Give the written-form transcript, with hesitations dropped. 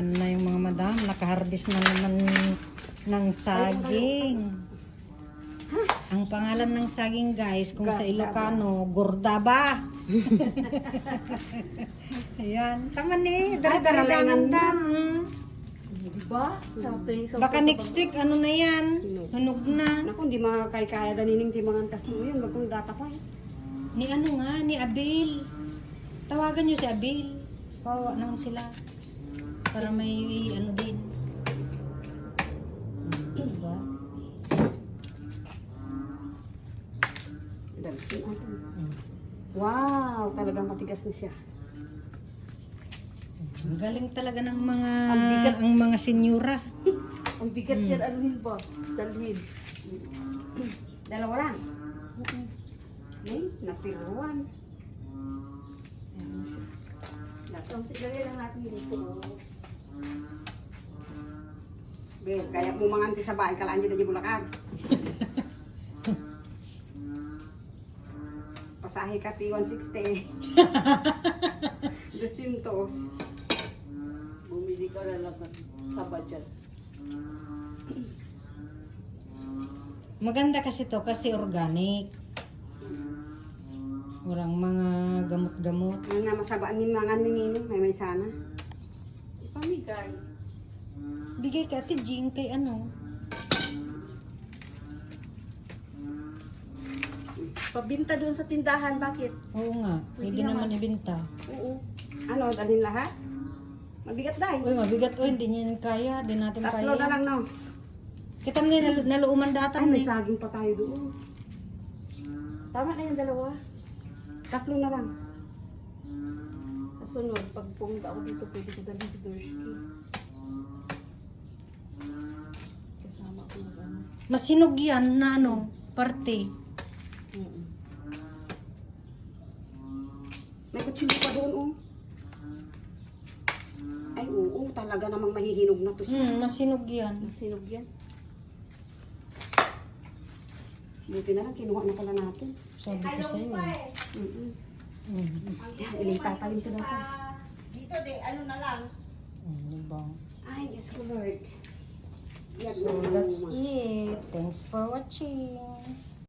Ayan na yung mga madam. Nakaharvest na naman ng saging. Ang pangalan ng saging guys, kung sa Ilocano, gordaba. Ayan. Tama ni. Dari-dari dam. Diba? Baka next week, ano na yan? Hunog na. Naku, hindi makakaya danining timangan kas mo yun. Bagong data pa eh. Ni ano nga, ni Abil. Tawagan nyo si Abil. Kawawa naman sila. Para may ano din. Diba? Wow, talagang matigas na siya. Ang galing talaga ng mga Ang mga senyora. Ang bigat yan, anuhin ba? Dalhin. Dalawa lang. Natiruan. Tapos ilagay lang natin dito. Be, kaya mo manganti sa bahay, kalaan dyan na Bulacan. Pasahe ka ti 160. 200. Bumili ka na lang sa budget. Maganda kasi to kasi organic. Walang mga gamot-gamot. Ang nga masabaan ni mga ninginin, may sana. Ipamigay. Bigay ka Ate Jing kay ano. Pabinta doon sa tindahan, bakit? Oo nga, pwede naman ibenta. Oo. Ano, dalhin lahat? Mabigat dahil. Uy, mabigat. Uy, hindi niya kaya. Hindi natin Tatlo kaya. na lang, no? Kita mo naluuman data. Ay, may saging pa tayo doon. Tama na yung dalawa. Tatlo na lang. Sa sunod, pag pumunta ako dito, pwede ko dalhin si Dorshki. Kasama ko na ano. Masinog yan na ano, parte. May kutsilyo pa doon, oh. Ay, oo, talaga namang mahihinog na to siya. Masinog yan. Masinog yan. Buti na lang, kinuha na pala natin. Sabi ko sa'yo. Yan, ilang tatalim to dito. Dito de, ano na lang. Diba? Ay, Diyos ko, Lord. Yan, So, that's it. Thanks for watching.